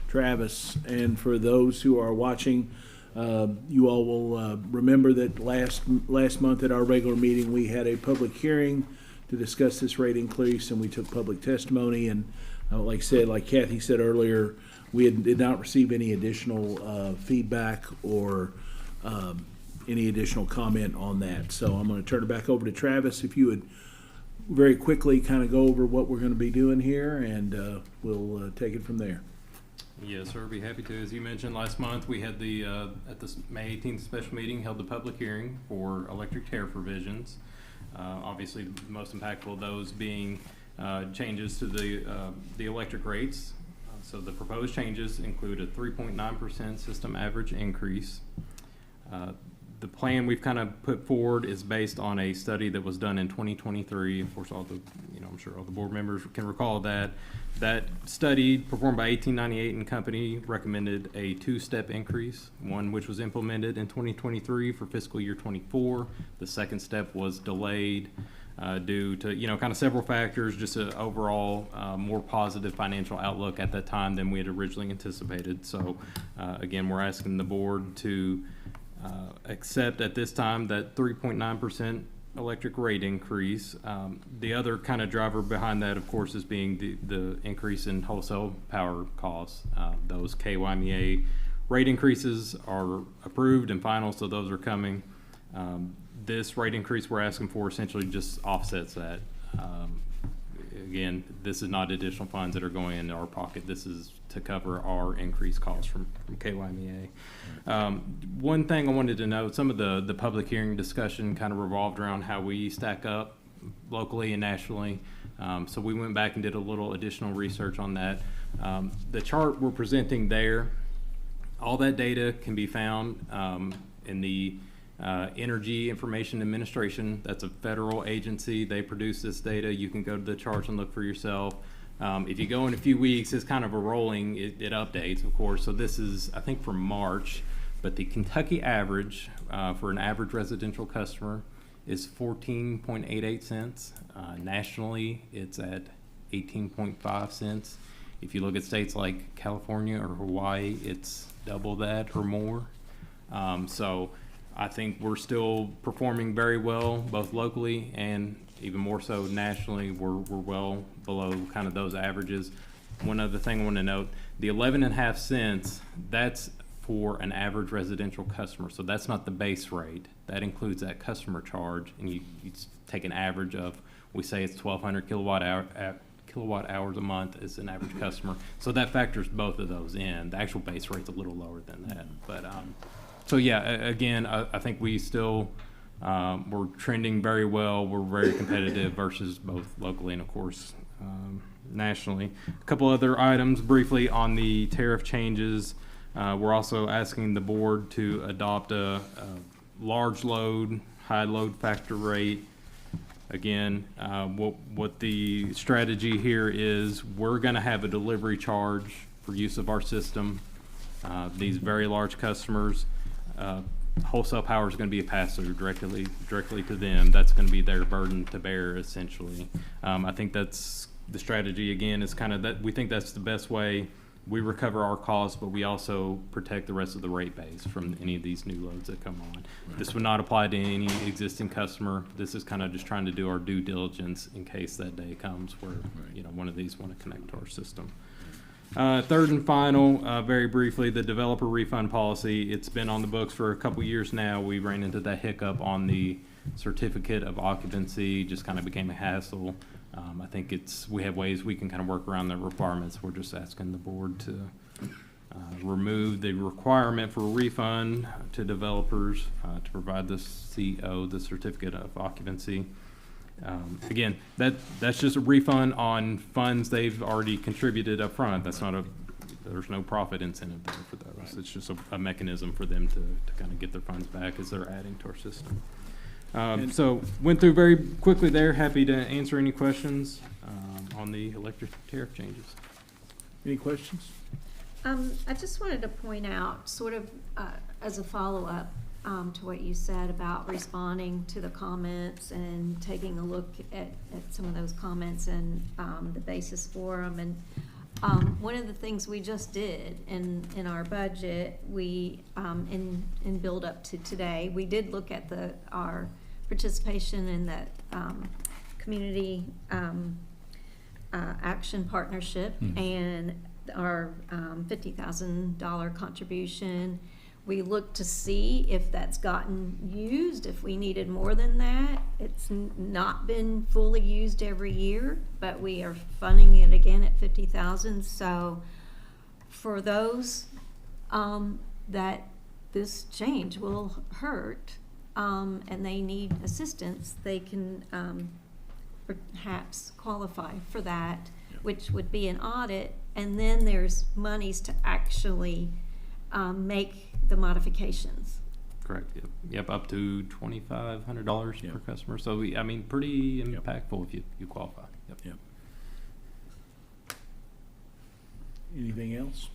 Travis, and for those who are watching, you all will remember that last month at our regular meeting, we had a public hearing to discuss this rate increase, and we took public testimony. And like Kathy said earlier, we did not receive any additional feedback or any additional comment on that. So I'm going to turn it back over to Travis. If you would very quickly kind of go over what we're going to be doing here, and we'll take it from there. Yes, sir, be happy to. As you mentioned, last month, we had at the May 18th special meeting, held the public hearing for electric tariff revisions. Obviously, the most impactful of those being changes to the electric rates. So the proposed changes include a 3.9% system average increase. The plan we've kind of put forward is based on a study that was done in 2023. Of course, I'm sure all the board members can recall that. That study, performed by 1898 and Company, recommended a two-step increase, one which was implemented in 2023 for fiscal year 24. The second step was delayed due to, kind of several factors, just an overall more positive financial outlook at that time than we had originally anticipated. So, again, we're asking the board to accept at this time that 3.9% electric rate increase. The other kind of driver behind that, of course, is being the increase in wholesale power costs. Those KYMEA rate increases are approved and final, so those are coming. This rate increase we're asking for essentially just offsets that. Again, this is not additional funds that are going into our pocket. This is to cover our increased costs from KYMEA. One thing I wanted to note, some of the public hearing discussion kind of revolved around how we stack up locally and nationally. So we went back and did a little additional research on that. The chart we're presenting there, all that data can be found in the Energy Information Administration. That's a federal agency. They produce this data. You can go to the charts and look for yourself. If you go in a few weeks, it's kind of a rolling, it updates, of course. So this is, I think, from March, but the Kentucky average for an average residential customer is 14.88 cents. Nationally, it's at 18.5 cents. If you look at states like California or Hawaii, it's double that or more. So I think we're still performing very well, both locally and even more so nationally. We're well below kind of those averages. One other thing I want to note, the 11.5 cents, that's for an average residential customer. So that's not the base rate. That includes that customer charge, and you take an average of, we say it's 1,200 kilowatt hours a month is an average customer. So that factors both of those in. The actual base rate's a little lower than that. But so yeah, again, I think we still, we're trending very well. We're very competitive versus both locally and of course nationally. A couple other items briefly on the tariff changes. We're also asking the board to adopt a large load, high load factor rate. Again, what the strategy here is, we're going to have a delivery charge for use of our system. These very large customers, wholesale power is going to be a pass-through directly to them. That's going to be their burden to bear, essentially. I think that's the strategy. Again, is kind of that. We think that's the best way. We recover our costs, but we also protect the rest of the rate base from any of these new loads that come on. Right. This would not apply to any existing customer. This is kind of just trying to do our due diligence in case that day comes where one of these want to connect to our system. Third and final, very briefly, the developer refund policy. It's been on the books for a couple years now. We ran into that hiccup on the certificate of occupancy, just kind of became a hassle. I think we have ways we can kind of work around the requirements. We're just asking the board to remove the requirement for a refund to developers to provide the CO, the certificate of occupancy. Again, that's just a refund on funds they've already contributed up front. That's not there's no profit incentive there for those. Right. It's just a mechanism for them to kind of get their funds back as they're adding to our system. So went through very quickly there. Happy to answer any questions on the electric tariff changes. Any questions? I just wanted to point out, sort of as a follow-up to what you said about responding to the comments and taking a look at some of those comments and the basis for them. And one of the things we just did in our budget, we in build up to today, we did look at our participation in that community action partnership and our $50,000 contribution. We looked to see if that's gotten used, if we needed more than that. It's not been fully used every year, but we are funding it again at $50,000. So for those that this change will hurt and they need assistance, they can perhaps qualify for that, which would be an audit, and then there's monies to actually make the modifications. Correct. Yep. Up to $2,500 per customer. So pretty impactful if you qualify. Yep. Anything else?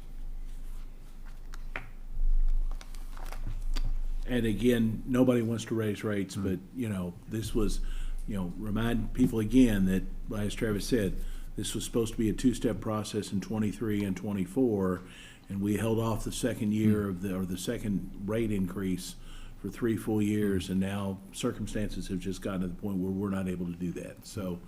And again, nobody wants to raise rates, but this was, remind people again that, as Travis said, this was supposed to be a two-step process in 23 and 24, and we held off the second year of the second rate increase for 3 full years, and now circumstances have just gotten to the point where we're not able to do that. So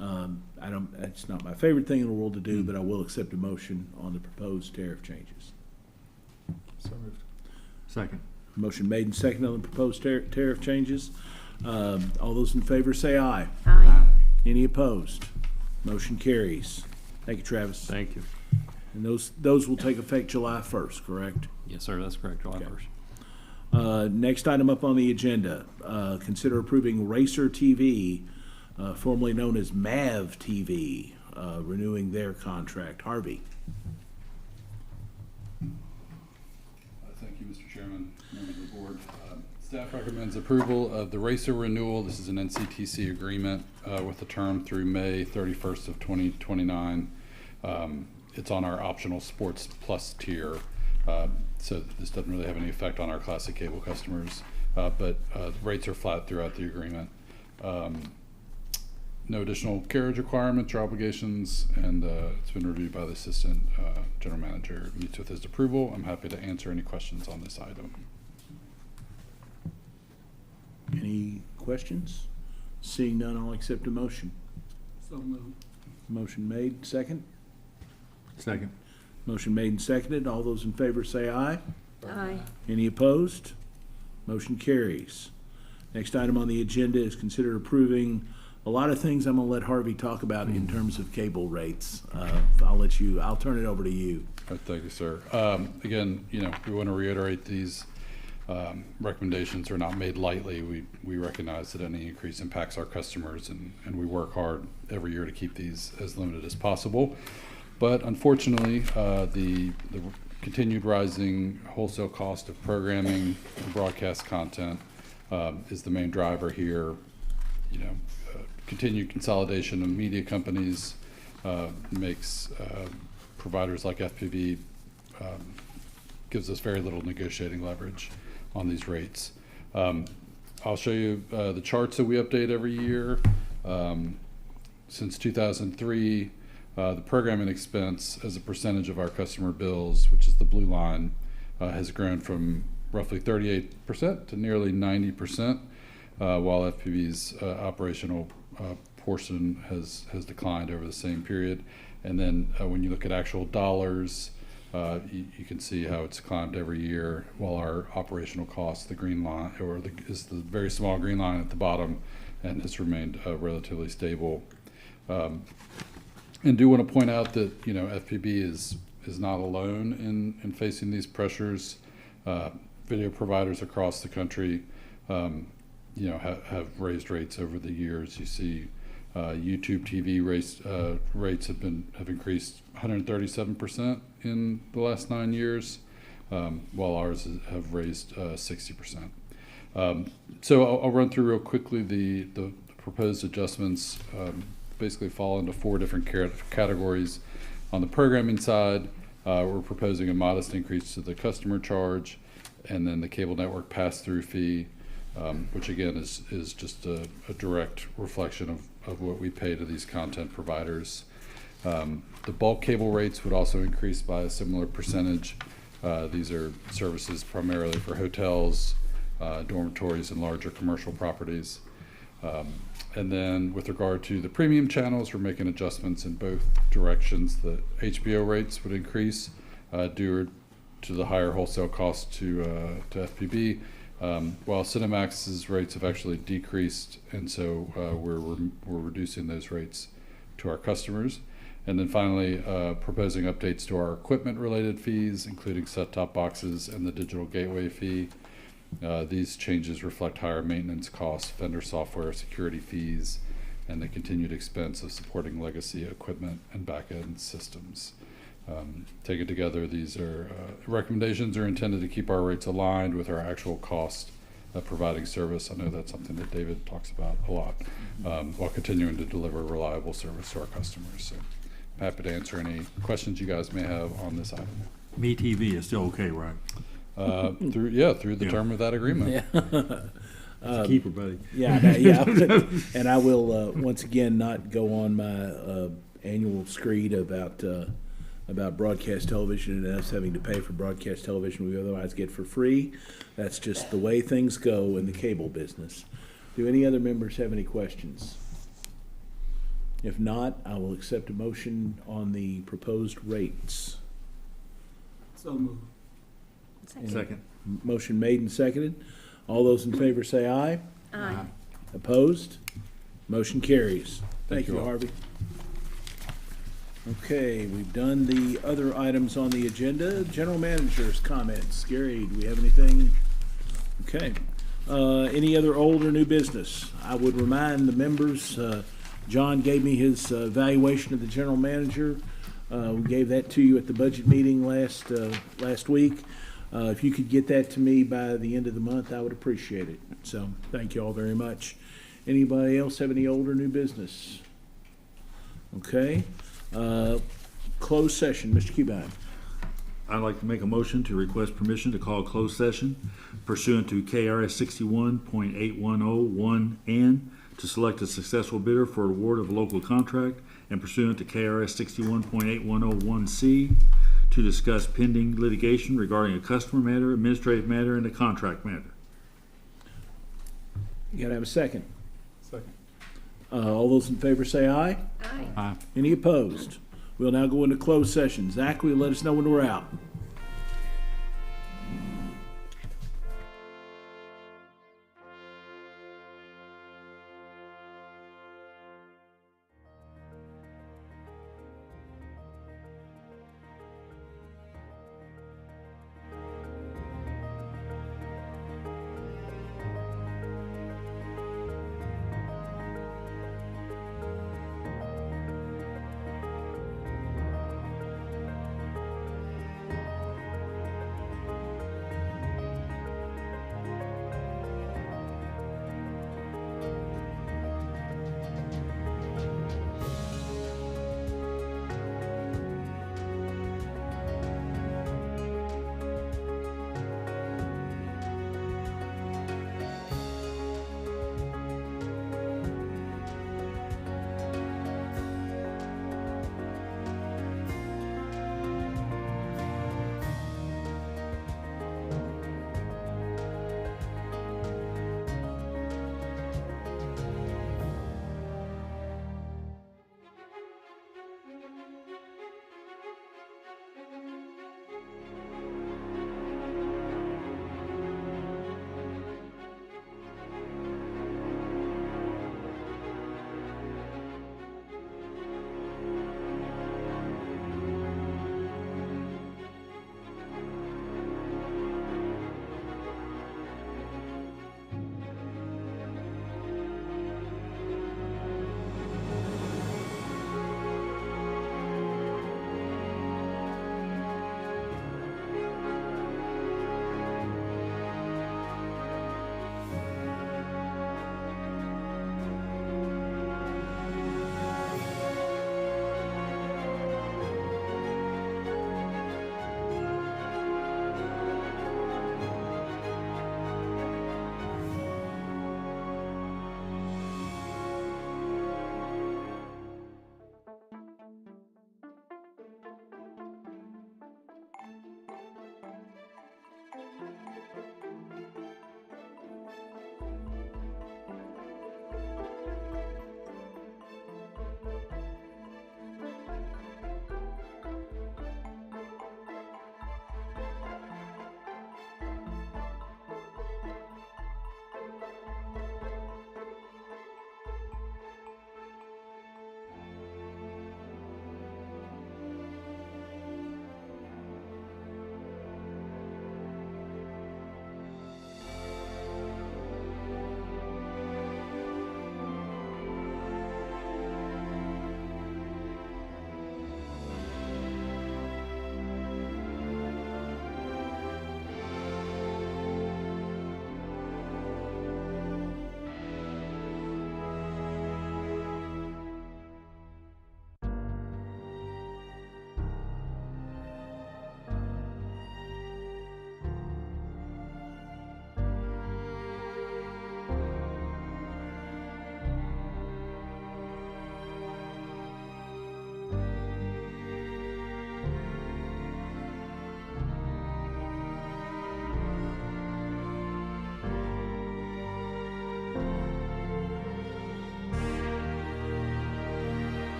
it's not my favorite thing in the world to do, but I will accept a motion on the proposed tariff changes. So moved. Second. Motion made and seconded on the proposed tariff changes. All those in favor say aye. Aye. Any opposed? Motion carries. Thank you, Travis. Thank you. And those will take effect July 1st, correct? Yes, sir. That's correct. July 1st. Next item up on the agenda, consider approving Racer TV, formerly known as MAV TV, renewing their contract. Harvey. Thank you, Mr. Chairman, members of the board. Staff recommends approval of the Racer renewal. This is an NCTC agreement with a term through May 31st of 2029. It's on our optional Sports Plus tier, so this doesn't really have any effect on our classic cable customers. but rates are flat throughout the agreement. No additional carriage requirements or obligations, and it's been reviewed by the Assistant General Manager. Meets with his approval. I'm happy to answer any questions on this item. Any questions? Seeing none, I'll accept a motion. So moved. Motion made, second. Second. Motion made and seconded. All those in favor say aye. Aye. Any opposed? Motion carries. Next item on the agenda is consider approving a lot of things I'm gonna let Harvey talk about in terms of cable rates. I'll turn it over to you. Thank you, sir. Again, we want to reiterate these recommendations are not made lightly. We recognize that any increase impacts our customers, and we work hard every year to keep these as limited as possible. But unfortunately, the continued rising wholesale cost of programming and broadcast content is the main driver here. Continued consolidation of media companies makes providers like FPB gives us very little negotiating leverage on these rates. I'll show you the charts that we update every year. Since 2003, the programming expense as a percentage of our customer bills, which is the blue line, has grown from roughly 38% to nearly 90%, while FPB's operational portion has declined over the same period. And then when you look at actual dollars, you can see how it's climbed every year, while our operational costs, the green line, is the very small green line at the bottom, and has remained relatively stable. And do want to point out that FPB is not alone in facing these pressures. Video providers across the country, have raised rates over the years. You see, YouTube TV rates have increased 137% in the last 9 years, while ours have raised 60%. So I'll run through real quickly the proposed adjustments. Basically fall into 4 different categories. On the programming side, we're proposing a modest increase to the customer charge, and then the cable network pass-through fee, which again is just a direct reflection of what we pay to these content providers. The bulk cable rates would also increase by a similar percentage. These are services primarily for hotels, dormitories, and larger commercial properties. And then with regard to the premium channels, we're making adjustments in both directions. The HBO rates would increase due to the higher wholesale cost to FPB, while Cinemax's rates have actually decreased, and so we're reducing those rates to our customers. And then finally, proposing updates to our equipment-related fees, including set-top boxes and the digital gateway fee. These changes reflect higher maintenance costs, vendor software, security fees, and the continued expense of supporting legacy equipment and back-end systems. Taken together, these recommendations are intended to keep our rates aligned with our actual cost of providing service. I know that's something that David talks about a lot, while continuing to deliver reliable service to our customers. So I'm happy to answer any questions you guys may have on this item. MeTV is still okay, right? Through the term of that agreement. Yeah. Keeper, buddy. Yeah, and I will once again not go on my annual screed about broadcast television and us having to pay for broadcast television we otherwise get for free. That's just the way things go in the cable business. Do any other members have any questions? If not, I will accept a motion on the proposed rates. So moved. Second. Motion made and seconded. All those in favor say aye. Aye. Opposed? Motion carries. Thank you, all. Harvey. Okay, we've done the other items on the agenda. General Manager's comments. Gary, do we have anything? Okay. Any other old or new business? I would remind the members, John gave me his evaluation of the General Manager. We gave that to you at the budget meeting last week. If you could get that to me by the end of the month, I would appreciate it. So thank you all very much. Anybody else have any old or new business? Okay. Closed session, Mr. Keybine. I'd like to make a motion to request permission to call a closed session pursuant to KRS 61.8101N to select a successful bidder for award of a local contract and pursuant to KRS 61.8101C to discuss pending litigation regarding a customer matter, administrative matter, and a contract matter. You gotta have a second. Second. All those in favor say aye. Aye. Aye. Any opposed? We'll now go into closed session. Zach, will you let us know when we're out?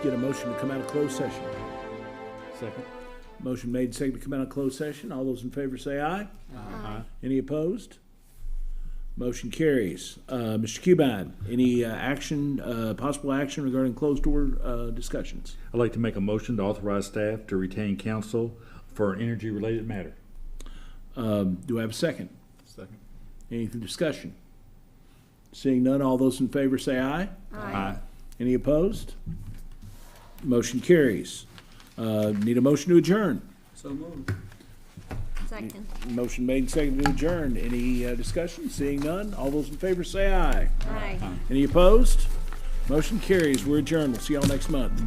get a motion to come out of closed session. Second. Motion made, second to come out of closed session. All those in favor say aye. Aye. Any opposed? Motion carries. Mr. Cubine, any possible action regarding closed door discussions? I'd like to make a motion to authorize staff to retain counsel for an energy-related matter. Do I have a second? Second. Any discussion? Seeing none, all those in favor say aye. Aye. Any opposed? Motion carries. Need a motion to adjourn. So moved. Second. Motion made, seconded to adjourn. Any discussion? Seeing none, all those in favor say aye. Aye. Any opposed? Motion carries. We're adjourned. We'll see y'all next month.